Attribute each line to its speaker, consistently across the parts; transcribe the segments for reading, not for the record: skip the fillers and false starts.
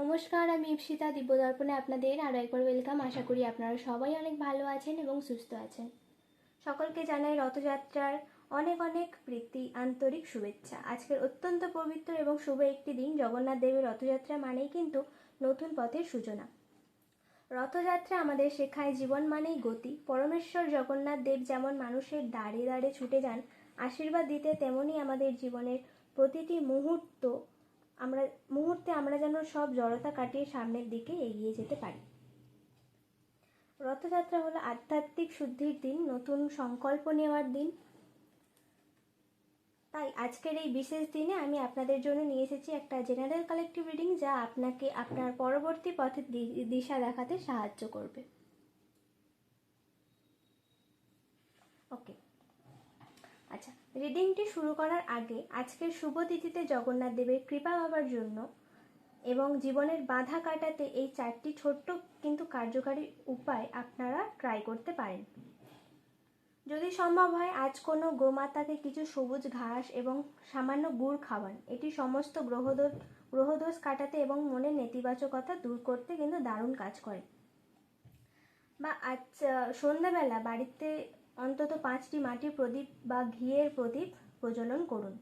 Speaker 1: নমস্কার, আমি ইপসিতা। দিব্যদর্পণে আপনাদের আরও একবার ওয়েলকাম। আশা করি আপনারা সবাই অনেক ভালো আছেন এবং সুস্থ আছেন। সকলকে জানাই রথযাত্রার অনেক অনেক প্রীতি, আন্তরিক শুভেচ্ছা। আজকের অত্যন্ত পবিত্র এবং শুভ একটি দিন। জগন্নাথ দেবের রথযাত্রা মানেই কিন্তু নতুন পথের সূচনা। রথযাত্রা আমাদের শেখায় জীবন মানেই গতি। পরমেশ্বর জগন্নাথ দেব যেমন মানুষের দাঁড়ে দাঁড়ে ছুটে যান আশীর্বাদ দিতে, তেমনই আমাদের জীবনের প্রতিটি মুহূর্তে আমরা যেন সব জড়তা কাটিয়ে সামনের দিকে এগিয়ে যেতে পারি। রথযাত্রা হলো আধ্যাত্মিক শুদ্ধির দিন, নতুন সংকল্প নেওয়ার দিন। তাই আজকের এই বিশেষ দিনে আমি আপনাদের জন্য নিয়ে এসেছি একটা জেনারেল কালেকটিভ রিডিং, যা আপনাকে আপনার পরবর্তী পথের দিশা দেখাতে সাহায্য করবে। ওকে, আচ্ছা, রিডিংটি শুরু করার আগে আজকের শুভ তিথিতে জগন্নাথ দেবের কৃপা পাওয়ার জন্য এবং জীবনের বাধা কাটাতে এই 4টি ছোট্ট কিন্তু কার্যকারী উপায় আপনারা ট্রাই করতে পারেন। যদি সম্ভব হয়, আজ কোনো গোমাতাকে কিছু সবুজ ঘাস এবং সামান্য গুড় খাওয়ান। এটি সমস্ত গ্রহদোষ কাটাতে এবং মনের নেতিবাচকতা দূর করতে কিন্তু দারুণ কাজ করে। বা আজ সন্ধ্যাবেলা বাড়িতে অন্তত 5টি মাটির প্রদীপ বা ঘিয়ের প্রদীপ প্রজ্বলন করুন।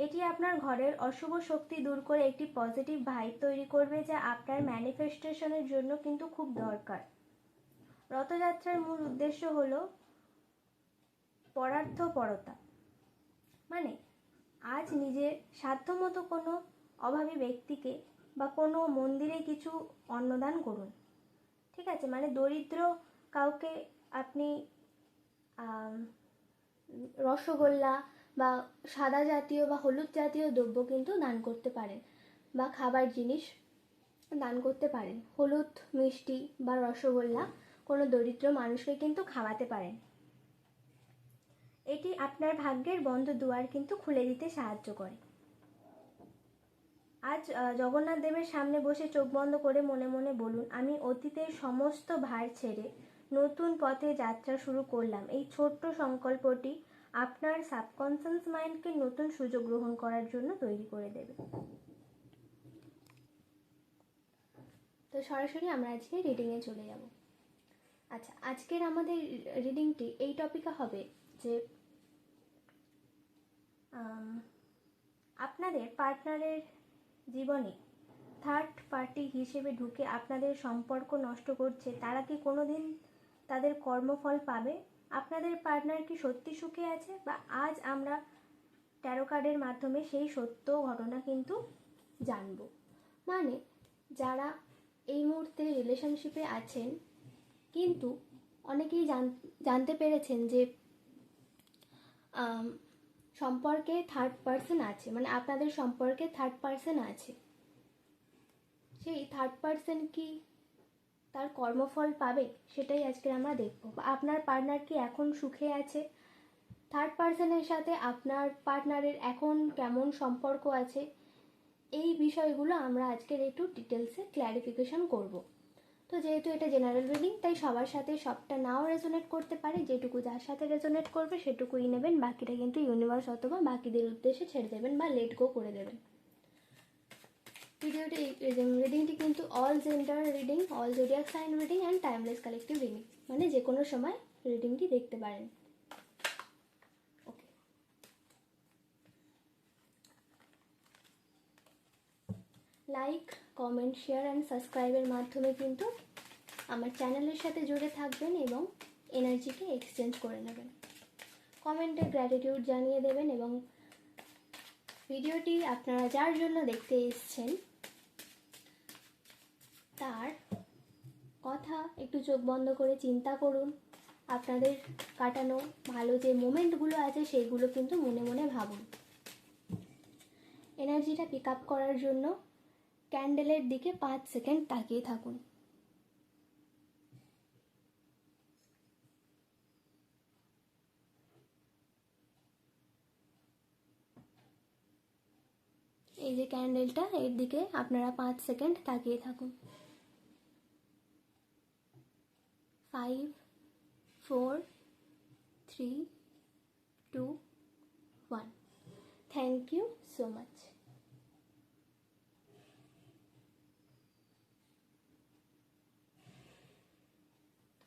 Speaker 1: এটি আপনার ঘরের অশুভ শক্তি দূর করে একটি পজিটিভ ভাইব তৈরি করবে, যা আপনার ম্যানিফেস্টেশনের জন্য কিন্তু খুব দরকার। রথযাত্রার মূল উদ্দেশ্য হলো পরার্থপরতা, মানে আজ নিজের সাধ্যমতো কোনো অভাবী ব্যক্তিকে বা কোনো মন্দিরে কিছু অন্নদান করুন। ঠিক আছে, মানে দরিদ্র কাউকে আপনি রসগোল্লা বা সাদা জাতীয় বা হলুদ জাতীয় দ্রব্য কিন্তু দান করতে পারেন, বা খাবার জিনিস দান করতে পারেন। হলুদ মিষ্টি বা রসগোল্লা কোনো দরিদ্র মানুষকে কিন্তু খাওয়াতে পারেন। এটি আপনার ভাগ্যের বন্ধ দুয়ার কিন্তু খুলে দিতে সাহায্য করে। আজ জগন্নাথ দেবের সামনে বসে চোখ বন্ধ করে মনে মনে বলুন, আমি অতীতের সমস্ত ভার ছেড়ে নতুন পথে যাত্রা শুরু করলাম। এই ছোট্ট সংকল্পটি আপনার সাবকনসিয়াস মাইন্ডকে নতুন সুযোগ গ্রহণ করার জন্য তৈরি করে দেবে। তো সরাসরি আমরা আজকে রিডিংয়ে চলে যাব। আচ্ছা, আজকের আমাদের রিডিংটি এই টপিকে হবে যে আপনাদের পার্টনারের জীবনে থার্ড পার্টি হিসেবে ঢুকে আপনাদের সম্পর্ক নষ্ট করছে। তারা কি কোনো দিন তাদের কর্মফল পাবে? আপনাদের পার্টনার কি সত্যি সুখে আছে? বা আজ আমরা ট্যারো কার্ডের মাধ্যমে সেই সত্য ঘটনা কিন্তু জানব। মানে যারা এই মুহূর্তে রিলেশনশিপে আছেন, কিন্তু অনেকেই জানতে পেরেছেন যে সম্পর্কে থার্ড পার্সন আছে, মানে আপনাদের সম্পর্কে থার্ড পার্সন আছে। সেই থার্ড পার্সন কি তার কর্মফল পাবে, সেটাই আজকে আমরা দেখব। বা আপনার পার্টনার কি এখন সুখে আছে? থার্ড পার্সনের সাথে আপনার পার্টনারের এখন কেমন সম্পর্ক আছে? এই বিষয়গুলো আমরা আজকের একটু ডিটেলসে ক্ল্যারিফিকেশন করব। তো যেহেতু এটা জেনারেল রিডিং, তাই সবার সাথে সবটা নাও রেজোনেট করতে পারে। যেটুকু যার সাথে রেজোনেট করবে সেটুকুই নেবেন, বাকিটা কিন্তু ইউনিভার্স অথবা বাকিদের উদ্দেশ্যে ছেড়ে দেবেন বা লেট গো করে দেবেন। রিডিংটি কিন্তু all gender reading, all zodiac sign reading and timeless collective reading, মানে যে কোনো সময় রিডিংটি দেখতে পারেন। Okay, like, comment, share and সাবস্ক্রাইবের মাধ্যমে কিন্তু আমার চ্যানেলের সাথে জুড়ে থাকবেন এবং এনার্জিকে এক্সচেঞ্জ করে নেবেন। কমেন্টে গ্র্যাটিটিউড জানিয়ে দেবেন এবং ভিডিওটি আপনারা যার জন্য দেখতে এসছেন তার কথা একটু চোখ বন্ধ করে চিন্তা করুন। আপনাদের কাটানো ভালো যে মোমেন্টগুলো আছে সেইগুলো কিন্তু মনে মনে ভাবুন। এনার্জিটা পিক আপ করার জন্য ক্যান্ডেলের দিকে 5 সেকেন্ড তাকিয়ে থাকুন। এই যে ক্যান্ডেলটা, এর দিকে আপনারা 5 সেকেন্ড তাকিয়ে থাকুন। 5, 4, 3, 2, 1. Thank you so much.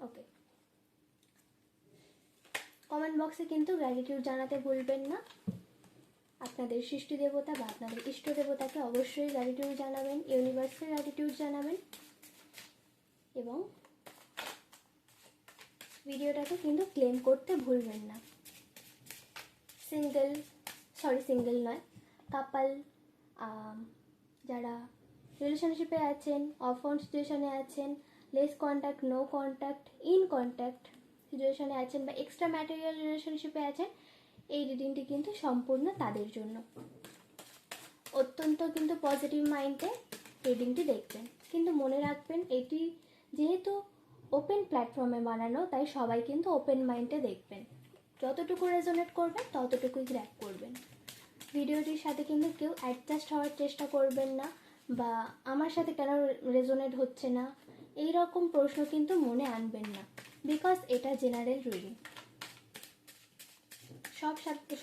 Speaker 1: Okay, comment বক্সে কিন্তু গ্র্যাটিটিউড জানাতে ভুলবেন না। আপনাদের সৃষ্টি দেবতা বা আপনাদের ইষ্ট দেবতাকে অবশ্যই গ্র্যাটিটিউড জানাবেন, ইউনিভার্সকে গ্র্যাটিটিউড জানাবেন, এবং ভিডিওটাকে কিন্তু ক্লেম করতে ভুলবেন না। সিঙ্গেল নয়, কাপল, যারা রিলেশনশিপে আছেন, অফ-অন সিচুয়েশনে আছেন, less contact, no contact, in contact সিচুয়েশনে আছেন, বা এক্সট্রা ম্যাটেরিয়াল রিলেশনশিপে আছেন, এই রিডিংটি কিন্তু সম্পূর্ণ তাদের জন্য। অত্যন্ত কিন্তু পজিটিভ মাইন্ডে রিডিংটি দেখবেন, কিন্তু মনে রাখবেন এটি যেহেতু ওপেন প্ল্যাটফর্মে বানানো, তাই সবাই কিন্তু ওপেন মাইন্ডে দেখবেন। যতটুকু রেজোনেট করবেন ততটুকুই গ্র্যাব করবেন। ভিডিওটির সাথে কিন্তু কেউ অ্যাডজাস্ট হওয়ার চেষ্টা করবেন না, বা আমার সাথে কেন রেজোনেট হচ্ছে না এই রকম প্রশ্ন কিন্তু মনে আনবেন না, বিকজ এটা জেনারেল রিডিং।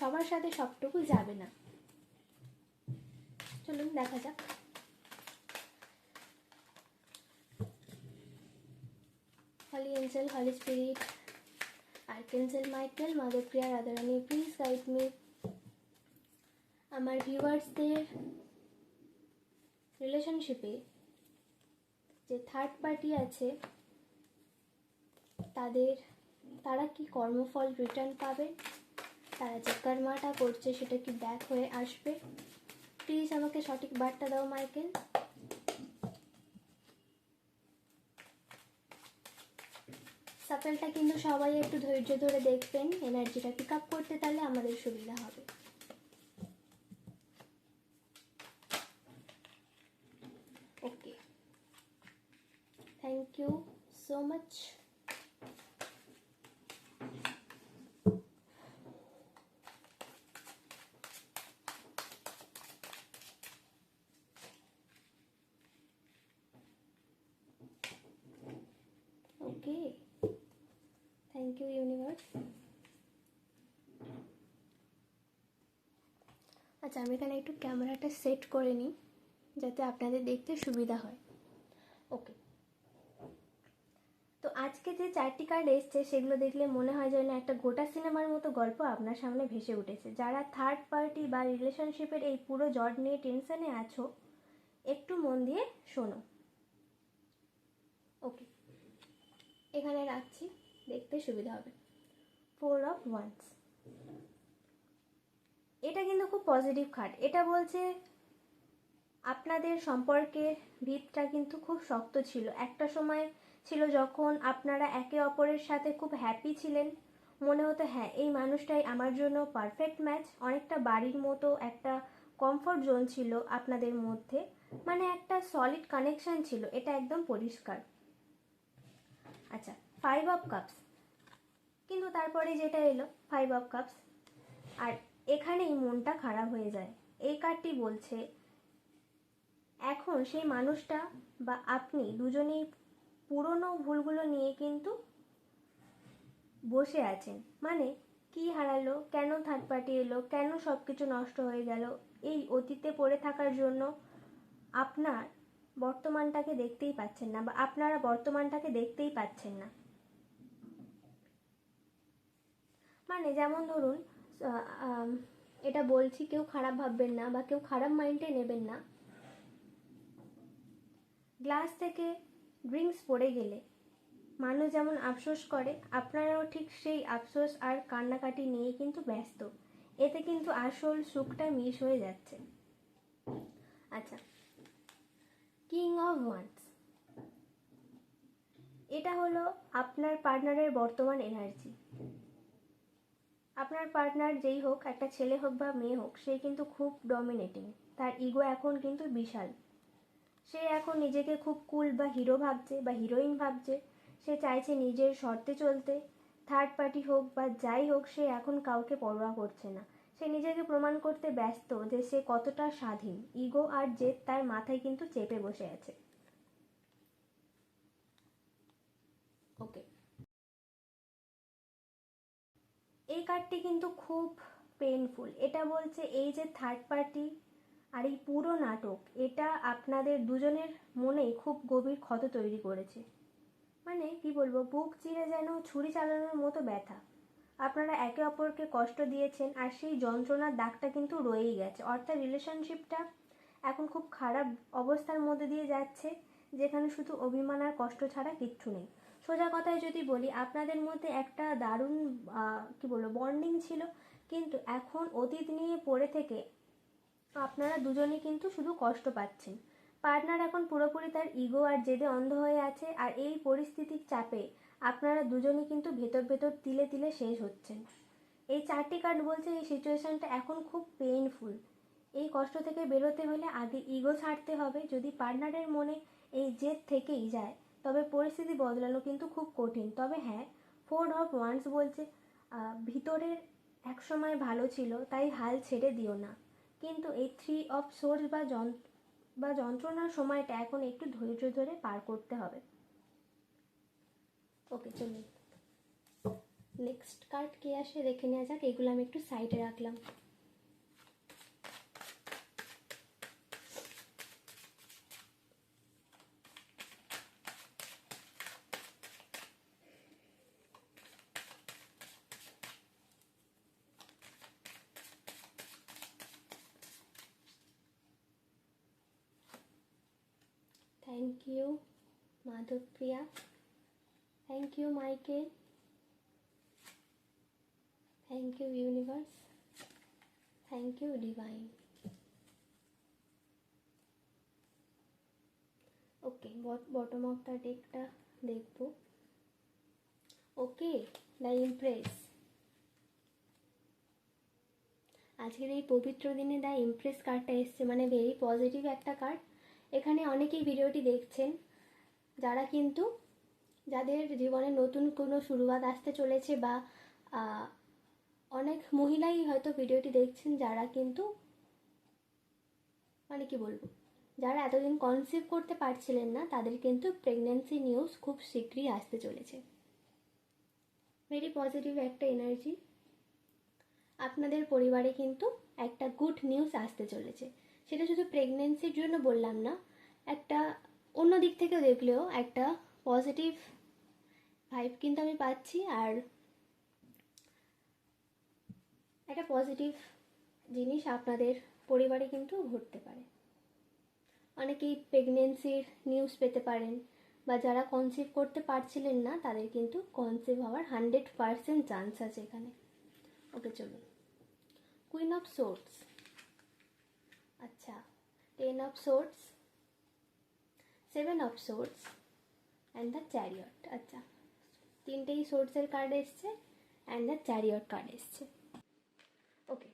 Speaker 1: সবার সাথে সবটুকু যাবে না। চলুন দেখা যাক। Holy angel, holy spirit, archangel Michael, mother Priya, Radharani, please guide me. আমার ভিউয়ার্সদের রিলেশনশিপে যে থার্ড পার্টি আছে তারা কি কর্মফল রিটার্ন পাবে, তারা যে কর্মাটা করছে সেটা কি ব্যাক হয়ে আসবে? প্লিজ আমাকে সঠিক বার্তা দাও মাইকেল। সাফেলটা কিন্তু সবাই একটু ধৈর্য ধরে দেখবেন, এনার্জিটা পিক আপ করতে, তাহলে আমাদের সুবিধা হবে। Okay, thank you so much. Okay, thank you universe. আচ্ছা, আমি এখানে একটু ক্যামেরাটা সেট করে নিই যাতে আপনাদের দেখতে সুবিধা হয়। ওকে, তো আজকে যে 4টি কার্ড এসছে সেগুলো দেখলে মনে হয় যেন একটা গোটা সিনেমার মতো গল্প আপনার সামনে ভেসে উঠেছে। যারা থার্ড পার্টি বা রিলেশনশিপের এই পুরো জট নিয়ে টেনশনে আছো, একটু মন দিয়ে শোনো। ওকে, এখানে রাখছি, দেখতে সুবিধা হবে। 4 অফ ওয়ান্স, এটা কিন্তু খুব পজিটিভ কার্ড। এটা বলছে আপনাদের সম্পর্কের ভিতটা কিন্তু খুব শক্ত ছিল। একটা সময় ছিল যখন আপনারা একে অপরের সাথে খুব হ্যাপি ছিলেন, মনে হতো হ্যাঁ এই মানুষটাই আমার জন্য পারফেক্ট ম্যাচ। অনেকটা বাড়ির মতো একটা কমফর্ট জোন ছিল আপনাদের মধ্যে, মানে একটা সলিড কানেকশন ছিল, এটা একদম পরিষ্কার। আচ্ছা, 5 অফ কাপস, কিন্তু তারপরে যেটা এলো 5 অফ কাপস, আর এখানেই মনটা খারাপ হয়ে যায়। এই কার্ডটি বলছে এখন সেই মানুষটা বা আপনি দুজনেই পুরনো ভুলগুলো নিয়ে কিন্তু বসে আছেন। মানে কি হারালো, কেন থার্ড পার্টি এলো, কেন সব কিছু নষ্ট হয়ে গেল, এই অতীতে পড়ে থাকার জন্য আপনার বর্তমানটাকে দেখতেই পাচ্ছেন না, বা আপনারা বর্তমানটাকে দেখতেই পাচ্ছেন না। মানে যেমন ধরুন, এটা বলছি কেউ খারাপ ভাববেন না বা কেউ খারাপ মাইন্ডে নেবেন না। গ্লাস থেকে ড্রিঙ্কস পড়ে গেলে মানুষ যেমন আফসোস করে, আপনারাও ঠিক সেই আফসোস আর কান্নাকাটি নিয়ে কিন্তু ব্যস্ত। এতে কিন্তু আসল সুখটা মিস হয়ে যাচ্ছে। আচ্ছা, কিং অফ ওয়ান্স, এটা হলো আপনার পার্টনারের বর্তমান এনার্জি। আপনার পার্টনার যেই হোক, একটা ছেলে হোক বা মেয়ে হোক, সে কিন্তু খুব ডমিনেটিং। তার ইগো এখন কিন্তু বিশাল। সে এখন নিজেকে খুব কুল বা হিরো ভাবছে বা হিরোইন ভাবছে। সে চাইছে নিজের শর্তে চলতে। থার্ড পার্টি হোক বা যাই হোক, সে এখন কাউকে পরোয়া করছে না। সে নিজেকে প্রমাণ করতে ব্যস্ত যে সে কতটা স্বাধীন। ইগো আর জেদ তার মাথায় কিন্তু চেপে বসে আছে। ওকে, এই কার্ডটি কিন্তু খুব পেইনফুল। এটা বলছে এই যে থার্ড পার্টি আর এই পুরো নাটক, এটা আপনাদের দুজনের মনেই খুব গভীর ক্ষত তৈরি করেছে। মানে কি বলবো, বুক চিরে যেন ছুরি চালানোর মতো ব্যথা। আপনারা একে অপরকে কষ্ট দিয়েছেন আর সেই যন্ত্রণার দাগটা কিন্তু রয়েই গেছে। অর্থাৎ রিলেশনশিপটা এখন খুব খারাপ অবস্থার মধ্যে দিয়ে যাচ্ছে, যেখানে শুধু অভিমান আর কষ্ট ছাড়া কিচ্ছু নেই। সোজা কথায় যদি বলি, আপনাদের মধ্যে একটা দারুণ কি বলবো বন্ডিং ছিল, কিন্তু এখন অতীত নিয়ে পড়ে থেকে আপনারা দুজনেই কিন্তু শুধু কষ্ট পাচ্ছেন। পার্টনার এখন পুরোপুরি তার ইগো আর জেদে অন্ধ হয়ে আছে, আর এই পরিস্থিতির চাপে আপনারা দুজনেই কিন্তু ভেতর ভেতর তিলে তিলে শেষ হচ্ছেন। এই 4টি কার্ড বলছে এই সিচুয়েশনটা এখন খুব পেইনফুল। এই কষ্ট থেকে বেরোতে হলে আগে ইগো ছাড়তে হবে। যদি পার্টনারের মনে এই জেদ থেকেই যায়, তবে পরিস্থিতি বদলানো কিন্তু খুব কঠিন। তবে হ্যাঁ, 4 অফ ওয়ান্ডস বলছে ভিতরের একসময় ভালো ছিল, তাই হাল ছেড়ে দিও না। কিন্তু এই 3 অফ সোর্স বা যন্ত্রণার সময়টা এখন একটু ধৈর্য ধরে পার করতে হবে। ওকে, চলুন নেক্সট কার্ড কে আসে দেখে নেওয়া যাক। এগুলো আমি একটু সাইডে রাখলাম। Thank you Madhavpriya, thank you Michael, thank you universe, thank you divine. Okay, bottom of the ডেকটা দেখব। Okay, the empress. আজকের এই পবিত্র দিনে দ্য ইমপ্রেস কার্ডটা এসছে, মানে ভেরি পজিটিভ একটা কার্ড। এখানে অনেকেই ভিডিওটি দেখছেন যারা কিন্তু যাদের জীবনে নতুন কোনো শুরুয়াত আসতে চলেছে, বা অনেক মহিলাই হয়তো ভিডিওটি দেখছেন যারা কিন্তু মানে কি বলবো, যারা এতদিন কনসিভ করতে পারছিলেন না, তাদের কিন্তু প্রেগন্যান্সি নিউজ খুব শীঘ্রই আসতে চলেছে। ভেরি পজিটিভ একটা এনার্জি। আপনাদের পরিবারে কিন্তু একটা গুড নিউজ আসতে চলেছে। সেটা শুধু প্রেগন্যান্সির জন্য বললাম না, একটা অন্য দিক থেকে দেখলেও একটা পজিটিভ ভাইব কিন্তু আমি পাচ্ছি, আর একটা পজিটিভ জিনিস আপনাদের পরিবারে কিন্তু ঘটতে পারে। অনেকেই প্রেগনেন্সির নিউজ পেতে পারেন, বা যারা কনসিভ করতে পারছিলেন না তাদের কিন্তু কনসিভ হওয়ার 100% চান্স আছে এখানে। ওকে, চলুন কুইন অফ সোর্ডস। আচ্ছা, 10 of swords, 7 of swords and the chariot. আচ্ছা, তিনটেই সোর্ডসের কার্ড এসছে অ্যান্ড দ্য চ্যারিয়ট কার্ড এসছে। ওকে,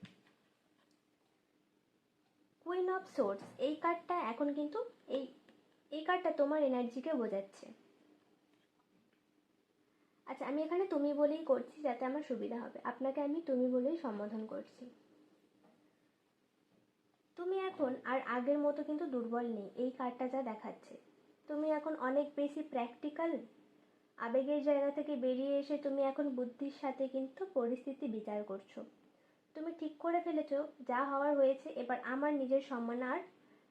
Speaker 1: কুইন অফ সোর্ডস এই কার্ডটা এখন কিন্তু এই কার্ডটা তোমার এনার্জিকে বোঝাচ্ছে। আচ্ছা, আমি এখানে তুমি বলেই করছি যাতে আমার সুবিধা হবে। আপনাকে আমি তুমি বলেই সম্বোধন করছি। তুমি এখন আর আগের মতো কিন্তু দুর্বল নেই, এই কার্ডটা যা দেখাচ্ছে। তুমি এখন অনেক বেশি প্র্যাকটিক্যাল, আবেগের জায়গা থেকে বেরিয়ে এসে তুমি এখন বুদ্ধির সাথে কিন্তু পরিস্থিতি বিচার করছো। তুমি ঠিক করে ফেলেছো যা হওয়ার হয়েছে, এবার আমার নিজের সম্মান আর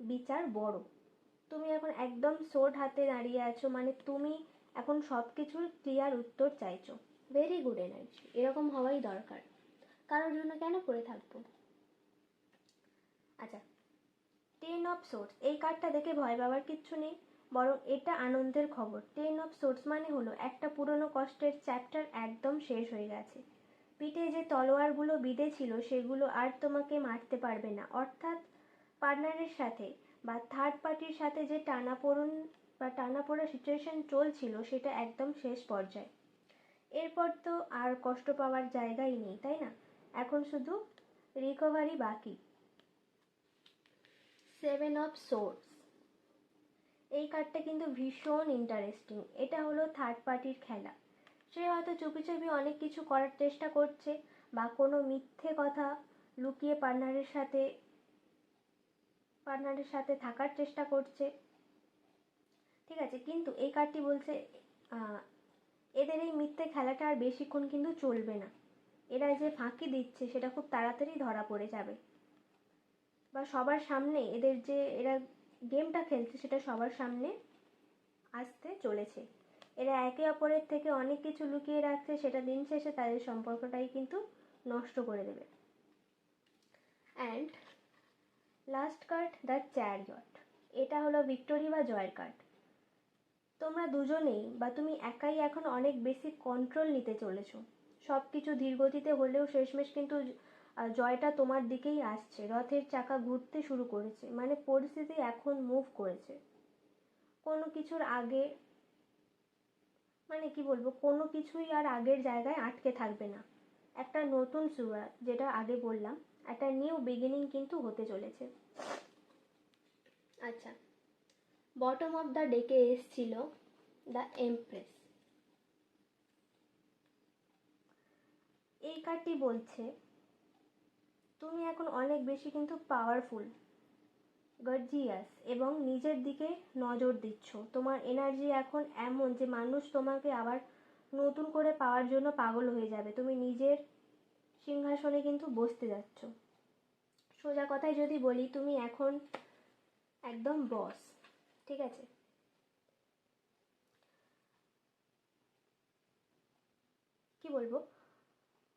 Speaker 1: বিচার বড়। তুমি এখন একদম সোড হাতে দাঁড়িয়ে আছো, মানে তুমি এখন সব কিছুর ক্লিয়ার উত্তর চাইছো। ভেরি গুড এনার্জি, এরকম হওয়াই দরকার। কারোর জন্য কেন পড়ে থাকবো। আচ্ছা, 10 অফ সোর্স এই কার্ডটা দেখে ভয় পাওয়ার কিচ্ছু নেই, বরং এটা আনন্দের খবর। 10 অফ সোর্স মানে হলো একটা পুরনো কষ্টের চ্যাপ্টার একদম শেষ হয়ে গেছে। পিঠে যে তলোয়ারগুলো বিঁধে ছিল সেগুলো আর তোমাকে মারতে পারবে না। অর্থাৎ পার্টনারের সাথে বা থার্ড পার্টির সাথে যে টানাপোড়েন বা টানাপোড়া সিচুয়েশন চলছিল, সেটা একদম শেষ পর্যায়ে। এরপর তো আর কষ্ট পাওয়ার জায়গাই নেই, তাই না? এখন শুধু রিকভারি বাকি। 7 অফ সোর্স এই কার্ডটা কিন্তু ভীষণ ইন্টারেস্টিং। এটা হলো থার্ড পার্টির খেলা। সে হয়তো চুপি চুপি অনেক কিছু করার চেষ্টা করছে, বা কোনো মিথ্যে কথা লুকিয়ে পার্টনারের সাথে থাকার চেষ্টা করছে। ঠিক আছে, কিন্তু এই কার্ডটি বলছে এদের এই মিথ্যে খেলাটা আর বেশিক্ষণ কিন্তু চলবে না। এরা যে ফাঁকি দিচ্ছে সেটা খুব তাড়াতাড়ি ধরা পড়ে যাবে, বা সবার সামনে এদের যে এরা গেমটা খেলছে সেটা সবার সামনে আসতে চলেছে। এরা একে অপরের থেকে অনেক কিছু লুকিয়ে রাখছে, সেটা দিন শেষে তাদের সম্পর্কটাই কিন্তু নষ্ট করে দেবে। And last card, the chariot. এটা হলো ভিক্টোরি বা জয়ের কার্ড। তোমরা দুজনেই বা তুমি একাই এখন অনেক বেশি কন্ট্রোল নিতে চলেছ। সব কিছু ধীরগতিতে হলেও শেষমেশ কিন্তু জয়টা তোমার দিকেই আসছে। রথের চাকা ঘুরতে শুরু করেছে, মানে পরিস্থিতি এখন মুভ করেছে। কোনো কিছুর আগে, মানে কি বলবো, কোনো কিছুই আর আগের জায়গায় আটকে থাকবে না। একটা নতুন শুরুয়াত, যেটা আগে বললাম, একটা নিউ বিগিনিং কিন্তু হতে চলেছে। আচ্ছা, বটম অফ দ্য ডেকে এসছিল দ্য এমপ্রেস। এই কার্ডটি বলছে তুমি এখন অনেক বেশি কিন্তু পাওয়ারফুল, গর্জিয়াস এবং নিজের দিকে নজর দিচ্ছ। তোমার এনার্জি এখন এমন যে মানুষ তোমাকে আবার নতুন করে পাওয়ার জন্য পাগল হয়ে যাবে। তুমি নিজের সিংহাসনে কিন্তু বসতে যাচ্ছ। সোজা কথায় যদি বলি, তুমি এখন একদম বস, ঠিক আছে? কি বলবো,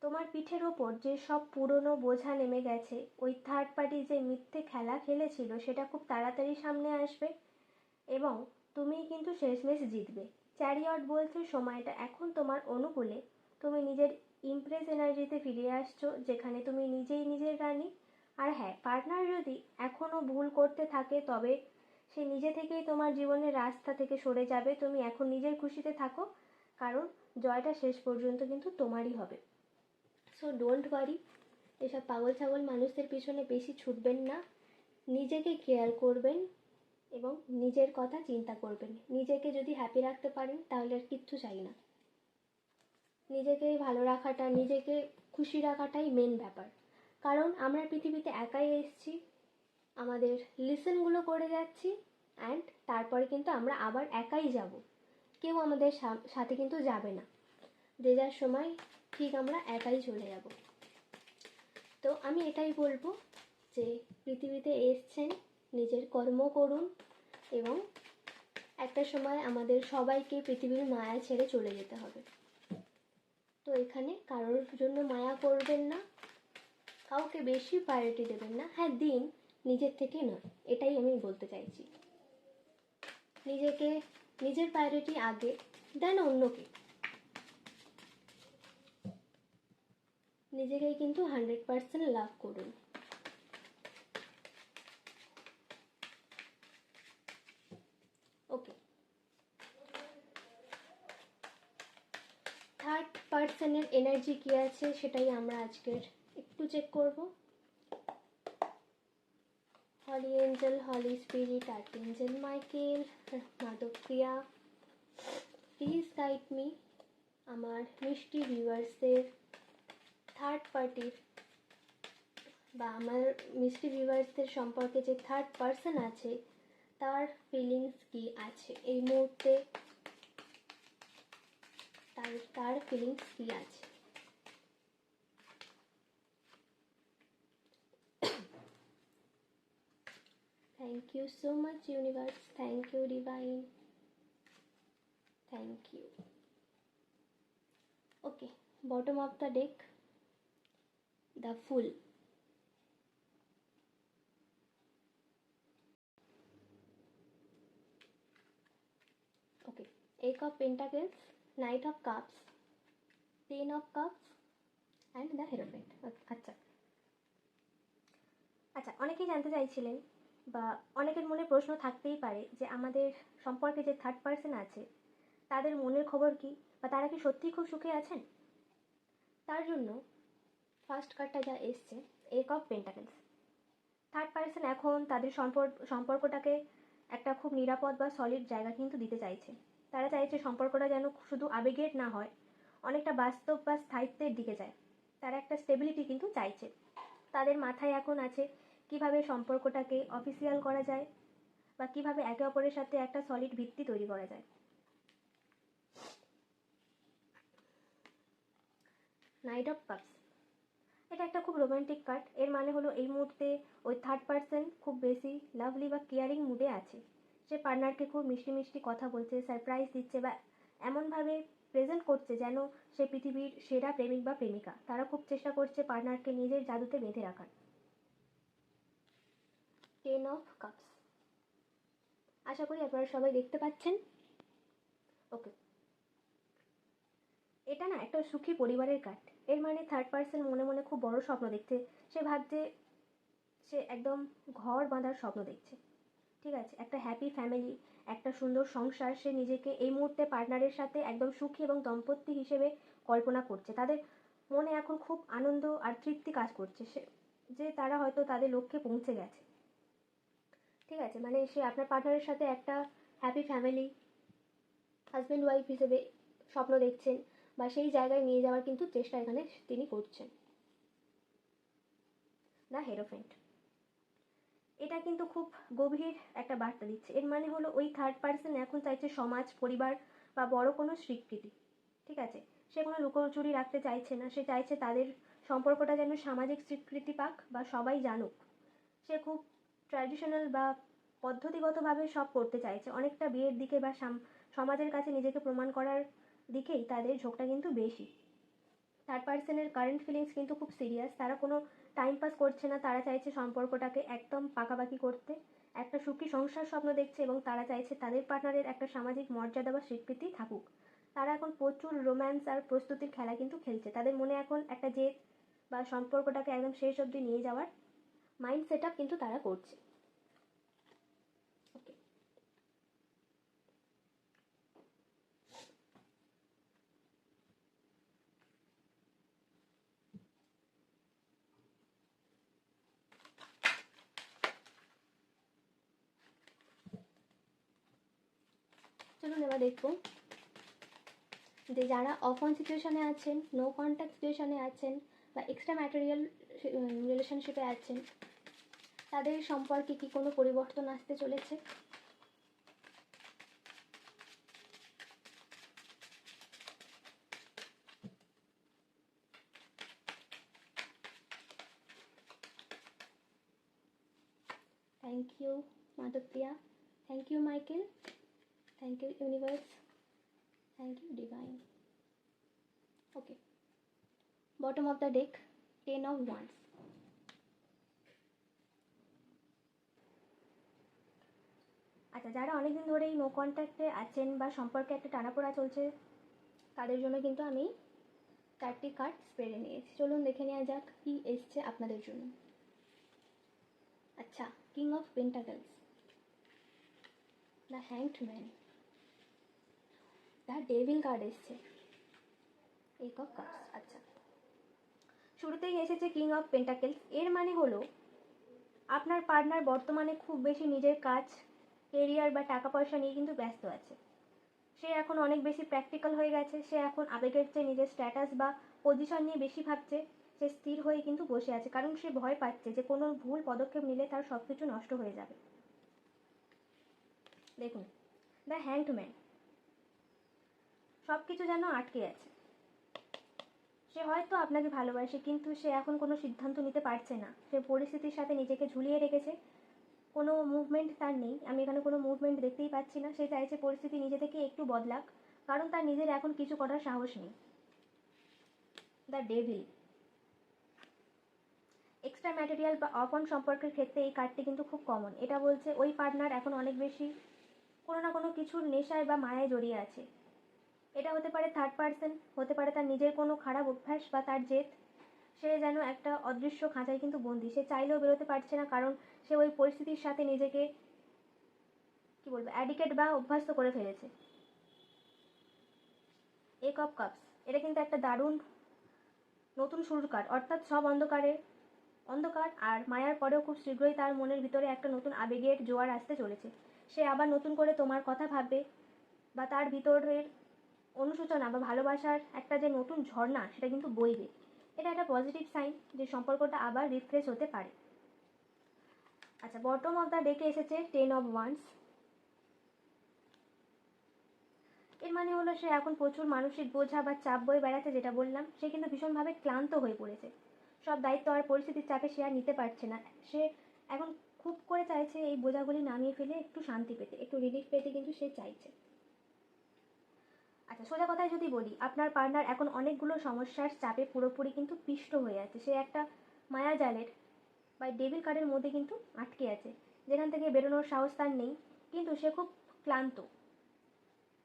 Speaker 1: তোমার পিঠের ওপর যে সব পুরনো বোঝা নেমে গেছে, ওই থার্ড পার্টি যে মিথ্যে খেলা খেলেছিল সেটা খুব তাড়াতাড়ি সামনে আসবে এবং তুমি কিন্তু শেষমেশ জিতবে। চ্যারিয়ট বলছে সময়টা এখন তোমার অনুকূলে। তুমি নিজের ইমপ্রেস এনার্জিতে ফিরে আসছো, যেখানে তুমি নিজেই নিজের রানী। আর হ্যাঁ, পার্টনার যদি এখনও ভুল করতে থাকে তবে সে নিজে থেকেই তোমার জীবনের রাস্তা থেকে সরে যাবে। তুমি এখন নিজের খুশিতে থাকো, কারণ জয়টা শেষ পর্যন্ত কিন্তু তোমারই হবে। সো ডোন্ট ওয়ারি, এসব পাগল ছাগল মানুষদের পিছনে বেশি ছুটবেন না। নিজেকে কেয়ার করবেন এবং নিজের কথা চিন্তা করবেন। নিজেকে যদি হ্যাপি রাখতে পারেন তাহলে আর কিচ্ছু চাই না। নিজেকে ভালো রাখাটা, নিজেকে খুশি রাখাটাই মেন ব্যাপার। কারণ আমরা পৃথিবীতে একাই এসেছি, আমাদের লিসেনগুলো করে যাচ্ছি, অ্যান্ড তারপরে কিন্তু আমরা আবার একাই যাব। কেউ আমাদের সাথে কিন্তু যাবে না। যে যার সময় ঠিক আমরা একাই চলে যাব। তো আমি এটাই বলবো যে পৃথিবীতে এসছেন, নিজের কর্ম করুন এবং একটা সময় আমাদের সবাইকে পৃথিবীর মায়া ছেড়ে চলে যেতে হবে। তো এখানে কারোর জন্য মায়া করবেন না, কাউকে বেশি প্রায়োরিটি দেবেন না। হ্যাঁ দিন, নিজের থেকে নয়, এটাই আমি বলতে চাইছি। নিজেকে, নিজের প্রায়োরিটি আগে, দেন অন্যকে। নিজেকেই কিন্তু 100% লাভ করুন। ওকে, থার্ড পার্সনের এনার্জি কী আছে সেটাই আমরা আজকের একটু চেক করব। হলি এঞ্জেল, হলি স্পিরিট, আর্কএঞ্জেল মাইকেল, মাদক প্রিয়া, প্লিজ গাইড মি। আমার মিষ্টি ভিউয়ার্সদের থার্ড পার্টির বা আমার মিষ্টি ভিউয়ার্সদের সম্পর্কে যে থার্ড পার্সন আছে তার ফিলিংস কি আছে এই মুহূর্তে, তার ফিলিংস কি আছে। Thank you so much universe, thank you divine, thank you. Okay, bottom of the deck, the fool. Okay, Eight of Pentacles, Knight of Cups, Ten of Cups and the Hierophant। আচ্ছা আচ্ছা, অনেকেই জানতে চাইছিলেন বা অনেকের মনে প্রশ্ন থাকতেই পারে যে আমাদের সম্পর্কে যে থার্ড পার্সন আছে তাদের মনের খবর কি, বা তারা কি সত্যিই খুব সুখে আছেন। তার জন্য ফার্স্ট কার্ডটা যা এসছে, এক অফ পেন্টাকেলস। থার্ড পার্সন এখন তাদের সম্পর্কটাকে একটা খুব নিরাপদ বা সলিড জায়গা কিন্তু দিতে চাইছে। তারা চাইছে সম্পর্কটা যেন শুধু আবেগের না হয়, অনেকটা বাস্তব বা স্থায়িত্বের দিকে যায়। তারা একটা স্টেবিলিটি কিন্তু চাইছে। তাদের মাথায় এখন আছে কিভাবে সম্পর্কটাকে অফিসিয়াল করা যায় বা কিভাবে একে অপরের সাথে একটা সলিড ভিত্তি তৈরি করা যায়। নাইট অফ কাপস, এটা একটা খুব রোমান্টিক কার্ড। এর মানে হলো এই মুহূর্তে ওই থার্ড পার্সন খুব বেশি লাভলি বা কেয়ারিং মুডে আছে। সে পার্টনারকে খুব মিষ্টি মিষ্টি কথা বলছে, সারপ্রাইজ দিচ্ছে বা এমনভাবে প্রেজেন্ট করছে যেন সে পৃথিবীর সেরা প্রেমিক বা প্রেমিকা। তারা খুব চেষ্টা করছে পার্টনারকে নিজের জাদুতে বেঁধে রাখার। 10 অফ কাপস। আশা করি আপনারা সবাই দেখতে পাচ্ছেন। ওকে, এটা না একটা সুখী পরিবারের কার্ড। এর মানে থার্ড পার্সন মনে মনে খুব বড় স্বপ্ন দেখছে। সে ভাবছে, সে একদম ঘর বাঁধার স্বপ্ন দেখছে। ঠিক আছে, একটা হ্যাপি ফ্যামিলি, একটা সুন্দর সংসার, সে নিজেকে এই মুহূর্তে পার্টনারের সাথে একদম সুখী এবং দম্পতি হিসেবে কল্পনা করছে। তাদের মনে এখন খুব আনন্দ আর তৃপ্তি কাজ করছে, সে যে তারা হয়তো তাদের লক্ষ্যে পৌঁছে গেছে। ঠিক আছে, মানে সে আপনার পার্টনারের সাথে একটা হ্যাপি ফ্যামিলি, হাজব্যান্ড ওয়াইফ হিসেবে স্বপ্ন দেখছেন, বা সেই জায়গায় নিয়ে যাওয়ার কিন্তু চেষ্টা এখানে তিনি করছেন। দ্য হেরোফেন্ট, এটা কিন্তু খুব গভীর একটা বার্তা দিচ্ছে। এর মানে হলো ওই থার্ড পার্সন এখন চাইছে সমাজ, পরিবার বা বড় কোনো স্বীকৃতি। ঠিক আছে, সে কোনো লুকোচুরি রাখতে চাইছে না, সে চাইছে তাদের সম্পর্কটা যেন সামাজিক স্বীকৃতি পাক বা সবাই জানুক। সে খুব ট্র্যাডিশনাল বা পদ্ধতিগতভাবে সব করতে চাইছে, অনেকটা বিয়ের দিকে বা সমাজের কাছে নিজেকে প্রমাণ করার দিকেই তাদের ঝোঁকটা কিন্তু বেশি। থার্ড পার্সনের কারেন্ট ফিলিংস কিন্তু খুব সিরিয়াস। তারা কোনো টাইম পাস করছে না, তারা চাইছে সম্পর্কটাকে একদম পাকাপাকি করতে, একটা সুখী সংসার স্বপ্ন দেখছে, এবং তারা চাইছে তাদের পার্টনারের একটা সামাজিক মর্যাদা বা স্বীকৃতি থাকুক। তারা এখন প্রচুর রোম্যান্স আর প্রস্তুতির খেলা কিন্তু খেলছে। তাদের মনে এখন একটা জেদ বা সম্পর্কটাকে একদম শেষ অবধি নিয়ে যাওয়ার মাইন্ড সেট আপ কিন্তু তারা করছে। ওকে, চলুন এবার দেখবো যে যারা অফ অন সিচুয়েশনে আছেন, নো কন্ট্যাক্ট সিচুয়েশনে আছেন, বা এক্সট্রা ম্যাটেরিয়াল রিলেশনশিপে আছেন, তাদের সম্পর্কে কি কোনো পরিবর্তন আসতে চলেছে। Thank you Madhavpriya, thank you Michael, thank you universe, thank you divine. Okay, bottom of the deck, 10 of wands. আচ্ছা, যারা অনেকদিন ধরেই নো কন্ট্যাক্টে আছেন বা সম্পর্কে একটা টানাপোড়া চলছে, তাদের জন্য কিন্তু আমি 4টি কার্ড স্প্রেডে নিয়েছি। চলুন দেখে নেওয়া যাক কি এসছে আপনাদের জন্য। আচ্ছা, king of pentacles, the hanged man, the devil card এসছে, এক অফ কাপস। আচ্ছা, শুরুতেই এসেছে কিং অফ পেন্টাকেলস। এর মানে হলো আপনার পার্টনার বর্তমানে খুব বেশি নিজের কাজ, কেরিয়ার বা টাকা পয়সা নিয়ে কিন্তু ব্যস্ত আছে। সে এখন অনেক বেশি প্র্যাকটিক্যাল হয়ে গেছে। সে এখন আবেগের চেয়ে নিজের স্ট্যাটাস বা পজিশন নিয়ে বেশি ভাবছে। সে স্থির হয়ে কিন্তু বসে আছে, কারণ সে ভয় পাচ্ছে যে কোনো ভুল পদক্ষেপ নিলে তার সব কিছু নষ্ট হয়ে যাবে। দেখুন, দ্য হ্যাংড ম্যান, সব কিছু যেন আটকে আছে। সে হয়তো আপনাকে ভালোবাসে, কিন্তু সে এখন কোনো সিদ্ধান্ত নিতে পারছে না। সে পরিস্থিতির সাথে নিজেকে ঝুলিয়ে রেখেছে, কোনো মুভমেন্ট তার নেই। আমি এখানে কোনো মুভমেন্ট দেখতেই পাচ্ছি না। সে চাইছে পরিস্থিতি নিজে থেকে একটু বদলাক, কারণ তার নিজের এখন কিছু করার সাহস নেই। দ্য ডেভিল, এক্সট্রা ম্যাটেরিয়াল বা অপন সম্পর্কের ক্ষেত্রে এই কার্ডটি কিন্তু খুব কমন। এটা বলছে ওই পার্টনার এখন অনেক বেশি কোনো না কোনো কিছুর নেশায় বা মায়ায় জড়িয়ে আছে। এটা হতে পারে থার্ড পার্সন, হতে পারে তার নিজের কোনো খারাপ অভ্যাস বা তার জেদ। সে যেন একটা অদৃশ্য খাঁচায় কিন্তু বন্দি। সে চাইলেও বেরোতে পারছে না, কারণ সে ওই পরিস্থিতির সাথে নিজেকে কি বলবো অ্যাডিকেট বা অভ্যস্ত করে ফেলেছে। এক অফ কাপস, এটা কিন্তু একটা দারুণ নতুন শুরুর কার্ড। অর্থাৎ সব অন্ধকার আর মায়ার পরেও খুব শীঘ্রই তার মনের ভিতরে একটা নতুন আবেগের জোয়ার আসতে চলেছে। সে আবার নতুন করে তোমার কথা ভাববে, বা তার ভিতরের অনুশোচনা বা ভালোবাসার একটা যে নতুন ঝর্ণা সেটা কিন্তু বইবে। এটা একটা পজিটিভ সাইন যে সম্পর্কটা আবার রিফ্রেশ হতে পারে। আচ্ছা, বটম অফ দ্য ডেকে এসেছে 10 অফ ওয়ান্স। এর মানে হলো সে এখন প্রচুর মানসিক বোঝা বা চাপ বয়ে বেড়াচ্ছে। যেটা বললাম, সে কিন্তু ভীষণভাবে ক্লান্ত হয়ে পড়েছে। সব দায়িত্ব আর পরিস্থিতির চাপে সে আর নিতে পারছে না। সে এখন খুব করে চাইছে এই বোঝাগুলি নামিয়ে ফেলে একটু শান্তি পেতে, একটু রিলিফ পেতে কিন্তু সে চাইছে। আচ্ছা, সোজা কথায় যদি বলি, আপনার পার্টনার এখন অনেকগুলো সমস্যার চাপে পুরোপুরি কিন্তু পিষ্ট হয়ে আছে। সে একটা মায়াজালের বা ডেভিল কার্ডের মধ্যে কিন্তু আটকে আছে, যেখান থেকে বেরোনোর সাহস তার নেই, কিন্তু সে খুব ক্লান্ত।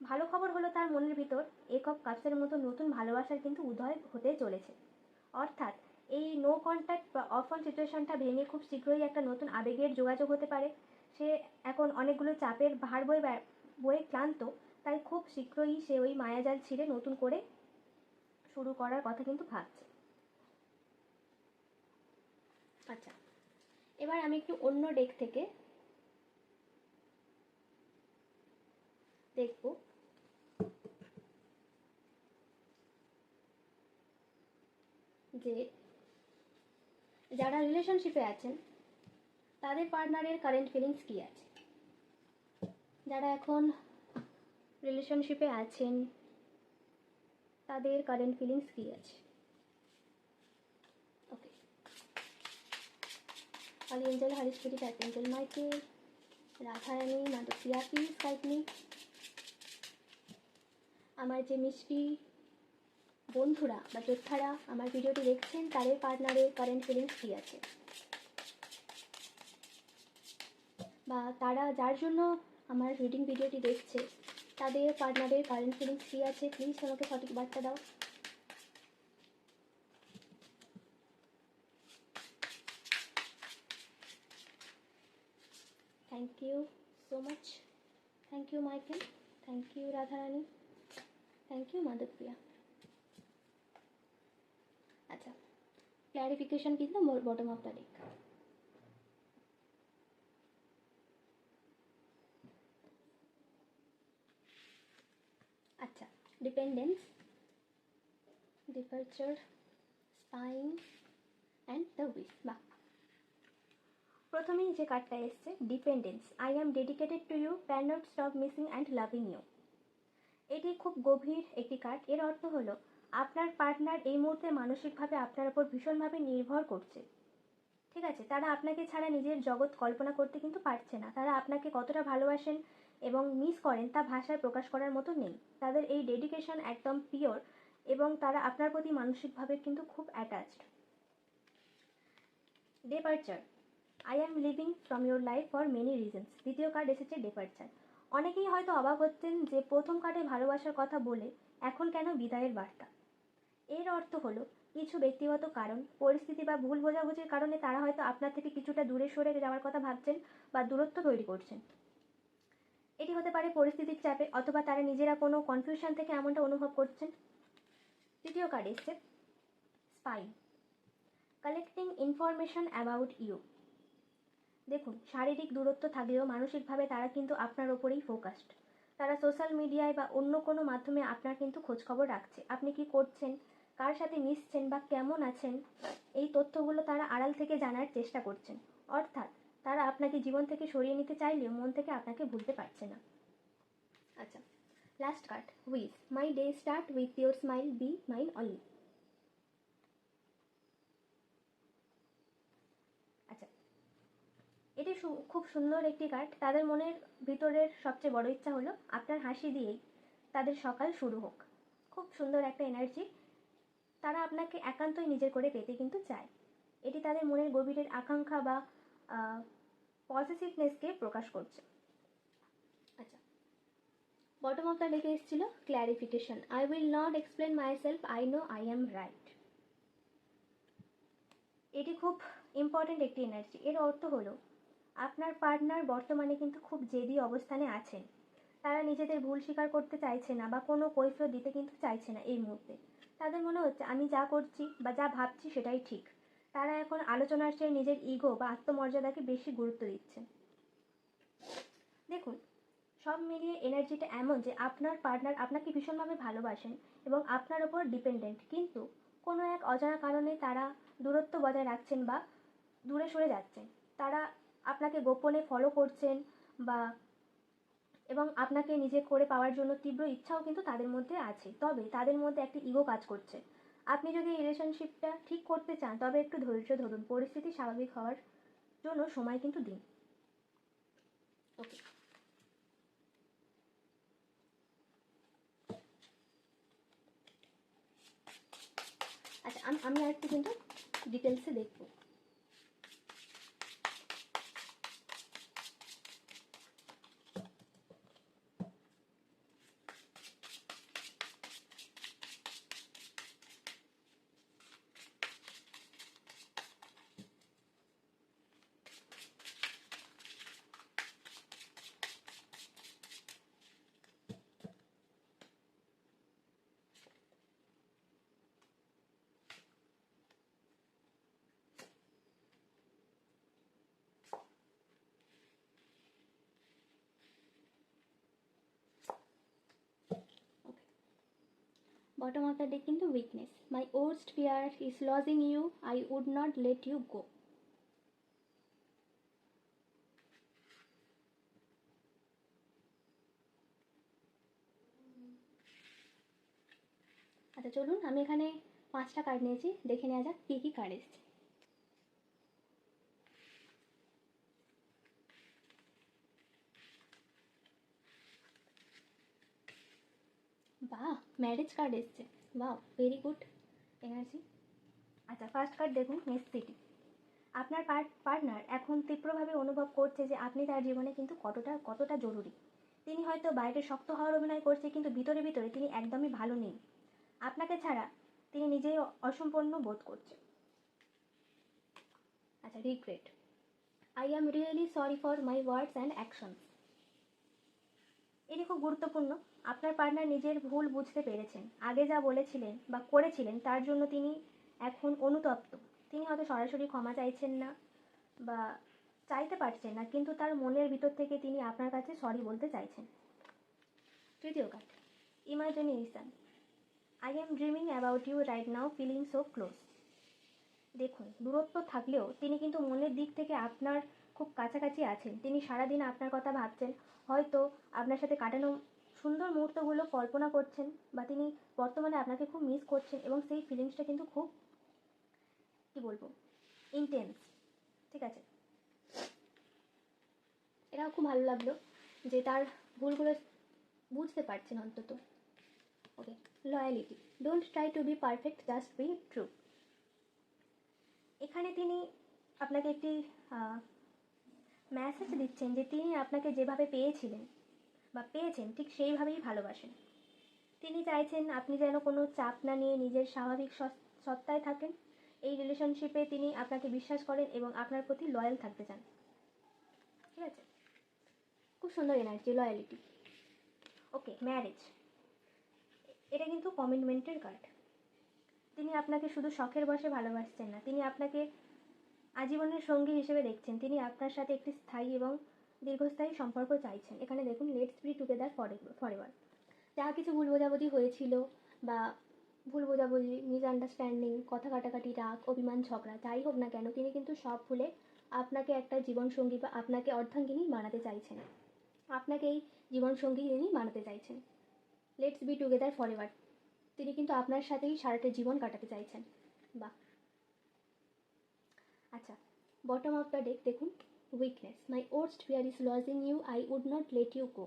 Speaker 1: ভালো খবর হলো তার মনের ভিতর একক কাপসের মতো নতুন ভালোবাসার কিন্তু উদয় হতে চলেছে। অর্থাৎ এই নো কন্ট্যাক্ট বা অফ অন সিচুয়েশনটা ভেঙে খুব শীঘ্রই একটা নতুন আবেগের যোগাযোগ হতে পারে। সে এখন অনেকগুলো চাপের ভার বয়ে ক্লান্ত, তাই খুব শীঘ্রই সে ওই মায়াজাল ছিঁড়ে নতুন করে শুরু করার কথা কিন্তু ভাবছে। আচ্ছা, এবার আমি একটু অন্য ডেক থেকে দেখব যে যারা রিলেশনশিপে আছেন তাদের পার্টনারের কারেন্ট ফিলিংস কী আছে। যারা এখন রিলেশনশিপে আছেন তাদের কারেন্ট ফিলিংস কী আছে। Okay, holy angel, holy spirit, archangel Michael, Radharani, Madhavpriya, please guide me. আমার যে মিষ্টি বন্ধুরা বা যোদ্ধারা আমার ভিডিওটি দেখছেন, তাদের পার্টনারের কারেন্ট ফিলিংস কী আছে, বা তারা যার জন্য আমার রিডিং ভিডিওটি দেখছে তাদের পার্টনারের কারেন্ট ফিলিংস কী আছে, প্লিজ আমাকে সঠিক বার্তা দাও। Thank you so much, thank you Michael, thank you Radharani, thank you Madhavapriya. আচ্ছা, ক্ল্যারিফিকেশন কিন্তু বটম অফ দ্য ডেক। আচ্ছা, dependence, departure, spying and the wish. বাহ, প্রথমেই যে কার্ডটা এসছে dependence, I am dedicated to you, can not stop missing and loving you. এটি খুব গভীর একটি কার্ড। এর অর্থ হলো আপনার পার্টনার এই মুহূর্তে মানসিকভাবে আপনার ওপর ভীষণভাবে নির্ভর করছে। ঠিক আছে, তারা আপনাকে ছাড়া নিজের জগৎ কল্পনা করতে কিন্তু পারছে না। তারা আপনাকে কতটা ভালোবাসেন এবং মিস করেন তা ভাষায় প্রকাশ করার মতো নেই। তাদের এই ডেডিকেশন একদম পিওর এবং তারা আপনার প্রতি মানসিকভাবে কিন্তু খুব attached. Departure, I am living from your life for many reasons. দ্বিতীয় কার্ড এসেছে ডিপারচার। অনেকেই হয়তো অবাক হচ্ছেন যে প্রথম কার্ডে ভালোবাসার কথা বলে এখন কেন বিদায়ের বার্তা। এর অর্থ হলো কিছু ব্যক্তিগত কারণ, পরিস্থিতি বা ভুল বোঝাবুঝির কারণে তারা হয়তো আপনার থেকে কিছুটা দূরে সরে যাওয়ার কথা ভাবছেন বা দূরত্ব তৈরি করছেন। এটি হতে পারে পরিস্থিতির চাপে, অথবা তারা নিজেরা কোনো কনফিউশন থেকে এমনটা অনুভব করছেন। তৃতীয় কার্ড এসছে spy, collecting information about you. দেখুন, শারীরিক দূরত্ব থাকলেও মানসিকভাবে তারা কিন্তু আপনার ওপরেই ফোকাসড। তারা সোশ্যাল মিডিয়ায় বা অন্য কোনো মাধ্যমে আপনার কিন্তু খোঁজখবর রাখছে। আপনি কি করছেন, কার সাথে মিশছেন বা কেমন আছেন, এই তথ্যগুলো তারা আড়াল থেকে জানার চেষ্টা করছেন। অর্থাৎ তারা আপনাকে জীবন থেকে সরিয়ে নিতে চাইলেও মন থেকে আপনাকে ভুলতে পারছে না। আচ্ছা, last card wish, my day start with your smile, be mine only. আচ্ছা, এটি খুব সুন্দর একটি কার্ড। তাদের মনের ভিতরের সবচেয়ে বড় ইচ্ছা হলো আপনার হাসি দিয়েই তাদের সকাল শুরু হোক। খুব সুন্দর একটা এনার্জি। তারা আপনাকে একান্তই নিজের করে পেতে কিন্তু চায়। এটি তাদের মনের গভীরের আকাঙ্ক্ষা বা পজিটিভনেসকে প্রকাশ করছে। আচ্ছা, বটম অফ দ্য ডেকে এসেছিল clarification, I will not explain my self, I know I am right. এটি খুব ইম্পর্ট্যান্ট একটি এনার্জি। এর অর্থ হলো আপনার পার্টনার বর্তমানে কিন্তু খুব জেদি অবস্থানে আছেন। তারা নিজেদের ভুল স্বীকার করতে চাইছে না বা কোনো কৈফিয়ত দিতে কিন্তু চাইছে না এই মুহূর্তে। তাদের মনে হচ্ছে আমি যা করছি বা যা ভাবছি সেটাই ঠিক। তারা এখন আলোচনার চেয়ে নিজের ইগো বা আত্মমর্যাদাকে বেশি গুরুত্ব দিচ্ছেন। দেখুন, সব মিলিয়ে এনার্জিটা এমন যে আপনার পার্টনার আপনাকে ভীষণভাবে ভালোবাসেন এবং আপনার ওপর ডিপেন্ডেন্ট, কিন্তু কোনো এক অজানা কারণে তারা দূরত্ব বজায় রাখছেন বা দূরে সরে যাচ্ছেন। তারা আপনাকে গোপনে ফলো করছেন বা এবং আপনাকে নিজে করে পাওয়ার জন্য তীব্র ইচ্ছাও কিন্তু তাদের মধ্যে আছে। তবে তাদের মধ্যে একটি ইগো কাজ করছে। আপনি যদি এই রিলেশনশিপটা ঠিক করতে চান তবে একটু ধৈর্য ধরুন, পরিস্থিতি স্বাভাবিক হওয়ার জন্য সময় কিন্তু দিন। ওকে, আমি আর একটু কিন্তু ডিটেলসে দেখবো। Bottom of the deck into weakness. My worst fear is losing you. I would not let you go. আচ্ছা চলুন, আমি এখানে 5টা কার্ড নিয়েছি, দেখে নেওয়া যাক কী কী কার্ড এসছে। বাহ, ম্যারেজ কার্ড এসছে। বাহ, ভেরি গুড এনার্জি। আচ্ছা, ফার্স্ট কার্ড দেখুন, নেসেসিটি। আপনার পার্টনার এখন তীব্রভাবে অনুভব করছে যে আপনি তার জীবনে কিন্তু কতটা জরুরি। তিনি হয়তো বাইরে শক্ত হওয়ার অভিনয় করছে, কিন্তু ভিতরে ভিতরে তিনি একদমই ভালো নেই। আপনাকে ছাড়া তিনি নিজেই অসম্পূর্ণ বোধ করছে। আচ্ছা, regret. I am really sorry for my words and actions. এটি খুব গুরুত্বপূর্ণ। আপনার পার্টনার নিজের ভুল বুঝতে পেরেছেন। আগে যা বলেছিলেন বা করেছিলেন তার জন্য তিনি এখন অনুতপ্ত। তিনি হয়তো সরাসরি ক্ষমা চাইছেন না বা চাইতে পারছেন না, কিন্তু তার মনের ভিতর থেকে তিনি আপনার কাছে সরি বলতে চাইছেন। তৃতীয় card, imagination. I am dreaming about you right now, feeling so close. দেখুন, দূরত্ব থাকলেও তিনি কিন্তু মনের দিক থেকে আপনার খুব কাছাকাছি আছেন। তিনি সারাদিন আপনার কথা ভাবছেন, হয়তো আপনার সাথে কাটানো সুন্দর মুহূর্তগুলো কল্পনা করছেন, বা তিনি বর্তমানে আপনাকে খুব মিস করছেন, এবং সেই ফিলিংসটা কিন্তু খুব, কী বলবো, ইন্টেন্স। ঠিক আছে, এটাও খুব ভালো লাগলো যে তার ভুলগুলো বুঝতে পারছেন অন্তত। Okay, loyalty. Don't try to be perfect, just be true. এখানে তিনি আপনাকে একটি মেসেজ দিচ্ছেন যে তিনি আপনাকে যেভাবে পেয়েছিলেন বা পেয়েছেন ঠিক সেইভাবেই ভালোবাসেন। তিনি চাইছেন আপনি যেন কোনো চাপ না নিয়ে নিজের স্বাভাবিক সত্তায় থাকেন। এই রিলেশনশিপে তিনি আপনাকে বিশ্বাস করেন এবং আপনার প্রতি লয়াল থাকতে চান। ঠিক আছে, খুব সুন্দর এনার্জি, লয়ালিটি। ওকে, ম্যারেজ। এটা কিন্তু কমিটমেন্টের কার্ড। তিনি আপনাকে শুধু শখের বশে ভালোবাসছেন না, তিনি আপনাকে আজীবনের সঙ্গী হিসেবে দেখছেন। তিনি আপনার সাথে একটি স্থায়ী এবং দীর্ঘস্থায়ী সম্পর্ক চাইছেন। এখানে দেখুন, লেটস বি টুগেদার ফরএভার। যা কিছু ভুল বোঝাবুঝি হয়েছিল বা ভুল বোঝাবুঝি, মিসআন্ডারস্ট্যান্ডিং, কথা কাটাকাটি, রাগ, অভিমান, ঝগড়া, যাই হোক না কেন, তিনি কিন্তু সব ভুলে আপনাকে একটা জীবনসঙ্গী বা আপনাকে অর্ধাঙ্গিনী বানাতে চাইছেন। আপনাকে এই জীবনসঙ্গী তিনি বানাতে চাইছেন। Let's be together forever. তিনি কিন্তু আপনার সাথেই সারাটা জীবন কাটাতে চাইছেন। বাহ। আচ্ছা, বটম অফ দ্য ডেক দেখুন, weakness. My worst fear is losing you, I would not let you go.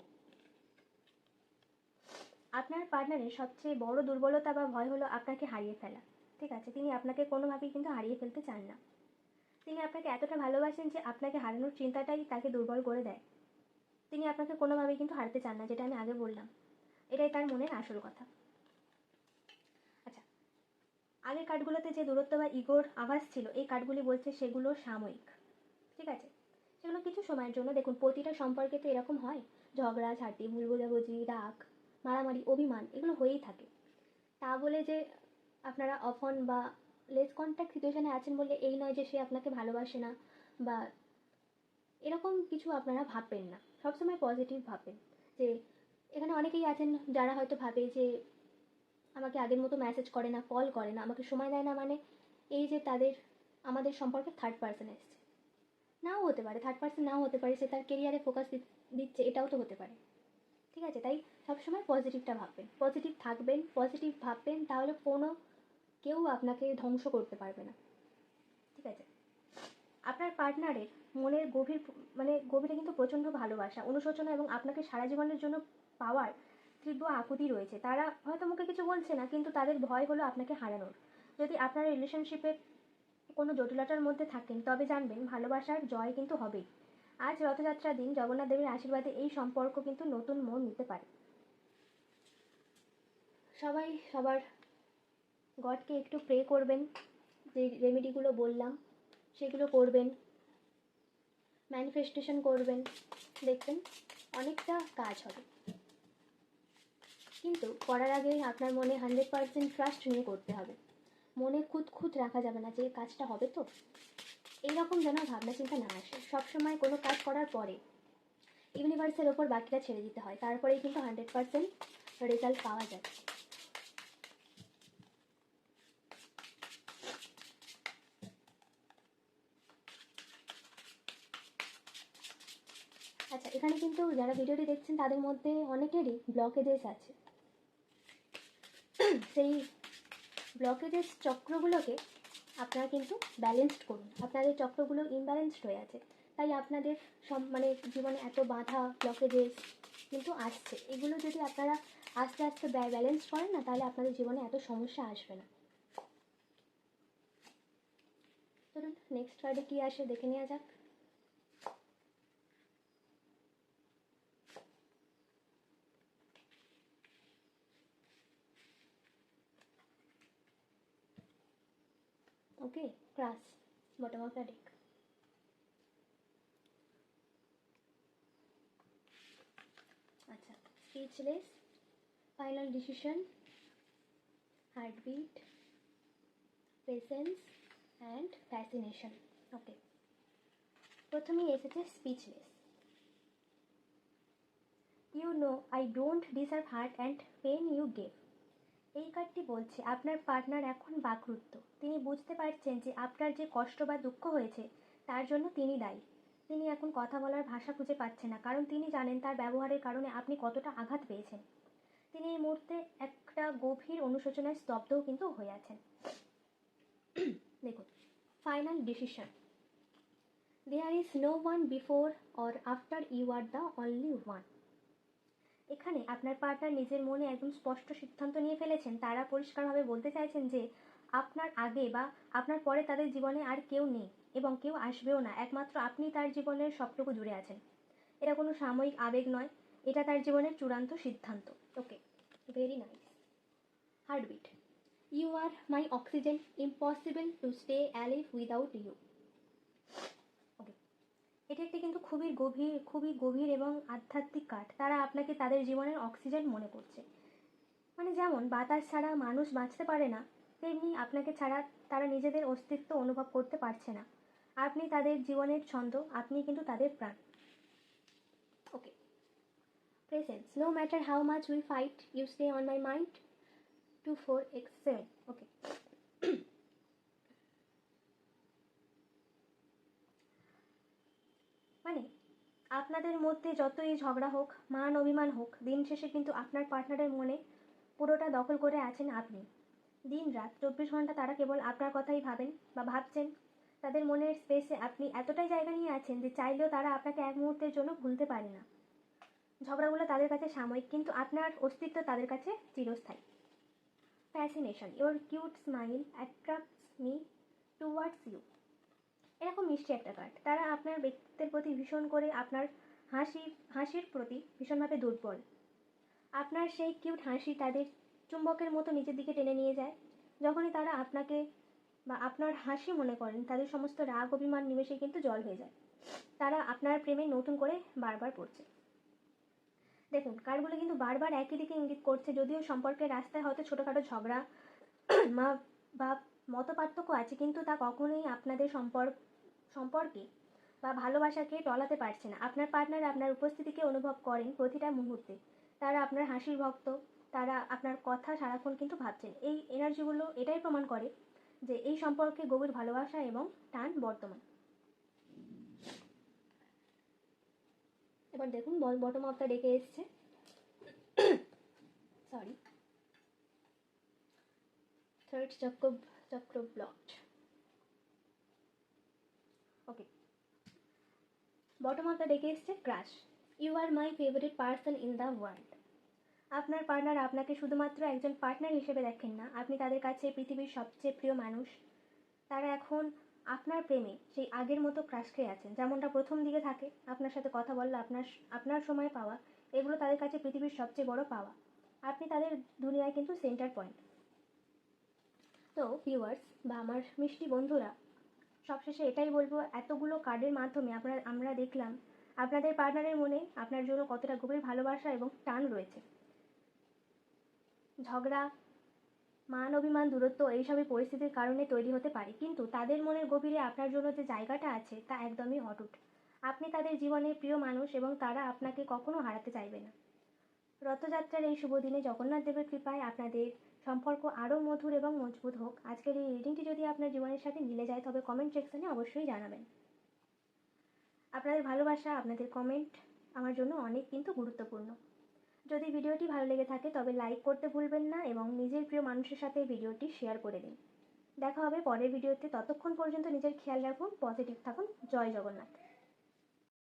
Speaker 1: আপনার পার্টনারের সবচেয়ে বড় দুর্বলতা বা ভয় হলো আপনাকে হারিয়ে ফেলা। ঠিক আছে, তিনি আপনাকে কোনোভাবেই কিন্তু হারিয়ে ফেলতে চান না। তিনি আপনাকে এতটা ভালোবাসেন যে আপনাকে হারানোর চিন্তাটাই তাকে দুর্বল করে দেয়। তিনি আপনাকে কোনোভাবেই কিন্তু হারাতে চান না, যেটা আমি আগে বললাম। এটাই তার মনের আসল কথা। আচ্ছা, আগের কার্ডগুলোতে যে দূরত্ব বা ইগোর আভাস ছিল, এই কার্ডগুলি বলছে সেগুলো সাময়িক। ঠিক আছে, সেগুলো কিছু সময়ের জন্য। দেখুন, প্রতিটা সম্পর্কে তো এরকম হয়, ঝগড়া ঝাঁটি, ভুল বোঝাবুঝি, রাগ, মারামারি, অভিমান, এগুলো হয়েই থাকে। তা বলে যে আপনারা অফন বা লেস কন্ট্যাক্ট সিচুয়েশানে আছেন বলে এই নয় যে সে আপনাকে ভালোবাসে না, বা এরকম কিছু আপনারা ভাববেন না। সবসময় পজিটিভ ভাববেন। যে এখানে অনেকেই আছেন যারা হয়তো ভাবে যে আমাকে আগের মতো মেসেজ করে না, কল করে না, আমাকে সময় দেয় না, মানে এই যে তাদের, আমাদের সম্পর্কে থার্ড পার্সন এসছে। নাও হতে পারে, থার্ড পার্সন নাও হতে পারে, সে তার কেরিয়ারে ফোকাস দিচ্ছে, এটাও তো হতে পারে। ঠিক আছে, তাই সবসময় পজিটিভটা ভাববেন, পজিটিভ থাকবেন, পজিটিভ ভাববেন, তাহলে কোনো কেউ আপনাকে ধ্বংস করতে পারবে না। ঠিক আছে, আপনার পার্টনারের মনের গভীরে কিন্তু প্রচণ্ড ভালোবাসা, অনুশোচনা এবং আপনাকে সারা জীবনের জন্য পাওয়ার তীব্র আকুতি রয়েছে। তারা হয়তো মুখে কিছু বলছে না, কিন্তু তাদের ভয় হলো আপনাকে হারানোর। যদি আপনারা রিলেশনশিপে কোনো জটিলতার মধ্যে থাকেন তবে জানবেন ভালোবাসার জয় কিন্তু হবেই। আজ রথযাত্রার দিন জগন্নাথ দেবের আশীর্বাদে এই সম্পর্ক কিন্তু নতুন মোড় নিতে পারে। সবাই সবার গডকে একটু প্রে করবেন, যে রেমেডিগুলো বললাম সেগুলো করবেন, ম্যানিফেস্টেশন করবেন, দেখবেন অনেকটা কাজ হবে। কিন্তু করার আগে আপনার মনে 100% ট্রাস্ট নিয়ে করতে হবে। মনে খুঁত রাখা যাবে না যে কাজটা হবে তো, এইরকম যেন ভাবনা চিন্তা না আসে। সবসময় কোনো কাজ করার পরে ইউনিভার্সের ওপর বাকিটা ছেড়ে দিতে হয়, তারপরেই কিন্তু 100% রেজাল্ট পাওয়া যায়। আচ্ছা, এখানে কিন্তু যারা ভিডিওটি দেখছেন তাদের মধ্যে অনেকেরই ব্লকেজেস আছে। সেই ব্লকেজেস চক্রগুলোকে আপনারা কিন্তু ব্যালেন্সড করুন। আপনাদের চক্রগুলো ইমব্যালেন্সড হয়ে আছে, তাই আপনাদের মানে জীবনে এত বাধা ব্লকেজেস কিন্তু আসছে। এগুলো যদি আপনারা আস্তে আস্তে ব্যালেন্স করেন না, তাহলে আপনাদের জীবনে এত সমস্যা আসবে না। ধরুন নেক্সট কার্ডে কী আসে দেখে নেওয়া যাক। Okay, crush, bottom of the deck. আচ্ছা, speechless, final decision, heartbeat, patience and fascination. Okay, প্রথমেই এসেছে speechless. You know I don't deserve hurt and pain you gave. এই কার্ডটি বলছে আপনার পার্টনার এখন বাকরুদ্ধ। তিনি বুঝতে পারছেন যে আপনার যে কষ্ট বা দুঃখ হয়েছে তার জন্য তিনি দায়ী। তিনি এখন কথা বলার ভাষা খুঁজে পাচ্ছেন না, কারণ তিনি জানেন তার ব্যবহারের কারণে আপনি কতটা আঘাত পেয়েছেন। তিনি এই মুহূর্তে একটা গভীর অনুশোচনায় স্তব্ধও কিন্তু হয়ে আছেন। দেখুন, final decision. There is no one before or after, you are the only one. এখানে আপনার পার্টনার নিজের মনে একদম স্পষ্ট সিদ্ধান্ত নিয়ে ফেলেছেন। তারা পরিষ্কারভাবে বলতে চাইছেন যে আপনার আগে বা আপনার পরে তাদের জীবনে আর কেউ নেই এবং কেউ আসবেও না। একমাত্র আপনি তার জীবনের সবটুকু জুড়ে আছেন। এটা কোনো সাময়িক আবেগ নয়, এটা তার জীবনের চূড়ান্ত সিদ্ধান্ত। Okay, very nice. Heartbeat. You are my oxygen, impossible to stay alive without you. Okay, এটি একটি কিন্তু খুবই গভীর এবং আধ্যাত্মিক কার্ড। তারা আপনাকে তাদের জীবনের অক্সিজেন মনে করছে। মানে যেমন বাতাস ছাড়া মানুষ বাঁচতে পারে না, তেমনি আপনাকে ছাড়া তারা নিজেদের অস্তিত্ব অনুভব করতে পারছে না। আপনি তাদের জীবনের ছন্দ, আপনি কিন্তু তাদের প্রাণ। Okay, presence. No matter how much we fight, you stay on my mind. 24x7। Okay, মানে আপনাদের মধ্যে যতই ঝগড়া হোক, মান অভিমান হোক, দিন শেষে কিন্তু আপনার পার্টনারের মনে পুরোটা দখল করে আছেন আপনি। দিন রাত 24 ঘন্টা তারা কেবল আপনার কথাই ভাবেন বা ভাবছেন। তাদের মনের স্পেসে আপনি এতটাই জায়গা নিয়ে আছেন যে চাইলেও তারা আপনাকে এক মুহূর্তের জন্য ভুলতে পারে না। ঝগড়াগুলো তাদের কাছে সাময়িক, কিন্তু আপনার অস্তিত্ব তাদের কাছে চিরস্থায়ী। Fascination. Your cute smile attracts me towards you. এরকম মিষ্টি একটা কার্ড। তারা আপনার ব্যক্তিত্বের প্রতি ভীষণ করে, আপনার হাসির প্রতি ভীষণভাবে দুর্বল। আপনার সেই কিউট হাসি তাদের চুম্বকের মতো নিচের দিকে টেনে নিয়ে যায়। যখনই তারা আপনাকে বা আপনার হাসি মনে করেন, তাদের সমস্ত রাগ অভিমান নিমেষে কিন্তু জল হয়ে যায়। তারা আপনার প্রেমে নতুন করে বারবার পড়ছে। দেখুন, কার্ডগুলো কিন্তু বারবার একই দিকে ইঙ্গিত করছে। যদিও সম্পর্কের রাস্তায় হয়তো ছোটোখাটো ঝগড়া বা মত পার্থক্য আছে, কিন্তু তা কখনোই আপনাদের সম্পর্কে বা ভালোবাসাকে টলাতে পারছে না। আপনার পার্টনার আপনার উপস্থিতিকে অনুভব করেন প্রতিটা মুহূর্তে। তারা আপনার হাসির ভক্ত, তারা আপনার কথা সারাক্ষণ কিন্তু ভাবছেন। এই এনার্জিগুলো এটাই প্রমাণ করে যে এই সম্পর্কে গভীর ভালোবাসা এবং টান বর্তমান। এবার দেখুন, বটম অফ দ্য ডেকে এসছে, sorry, third chakra blocked. Okay, bottom of the ডেকে এসছে crush. You are my favourite person in the world. আপনার পার্টনার আপনাকে শুধুমাত্র একজন পার্টনার হিসেবে দেখেন না, আপনি তাদের কাছে পৃথিবীর সবচেয়ে প্রিয় মানুষ। তারা এখন আপনার প্রেমে সেই আগের মতো ক্রাশ খেয়ে আছেন, যেমনটা প্রথম দিকে থাকে। আপনার সাথে কথা বললে আপনার সময় পাওয়া, এগুলো তাদের কাছে পৃথিবীর সবচেয়ে বড় পাওয়া। আপনি তাদের দুনিয়ায় কিন্তু সেন্টার পয়েন্ট। তো ভিউয়ার্স বা আমার মিষ্টি বন্ধুরা, সবশেষে এটাই বলবো, এতগুলো কার্ডের মাধ্যমে আমরা দেখলাম আপনাদের পার্টনারের মনে আপনার জন্য কতটা গভীর ভালোবাসা এবং টান রয়েছে। ঝগড়া, মান অভিমান, দূরত্ব এইসবই পরিস্থিতির কারণে তৈরি হতে পারে, কিন্তু তাদের মনের গভীরে আপনার জন্য যে জায়গাটা আছে তা একদমই অটুট। আপনি তাদের জীবনের প্রিয় মানুষ এবং তারা আপনাকে কখনো হারাতে চাইবে না। রথযাত্রার এই শুভ দিনে জগন্নাথ দেবের কৃপায় আপনাদের সম্পর্ক আরও মধুর এবং মজবুত হোক। আজকের এই রিডিংটি যদি আপনার জীবনের সাথে মিলে যায় তবে কমেন্ট সেকশনে অবশ্যই জানাবেন। আপনাদের ভালোবাসা, আপনাদের কমেন্ট আমার জন্য অনেক কিন্তু গুরুত্বপূর্ণ। যদি ভিডিওটি ভালো লেগে থাকে তবে লাইক করতে ভুলবেন না এবং নিজের প্রিয় মানুষের সাথে ভিডিওটি শেয়ার করে দিন। দেখা হবে পরের ভিডিওতে, ততক্ষণ পর্যন্ত নিজের খেয়াল রাখুন, পজিটিভ থাকুন। জয় জগন্নাথ।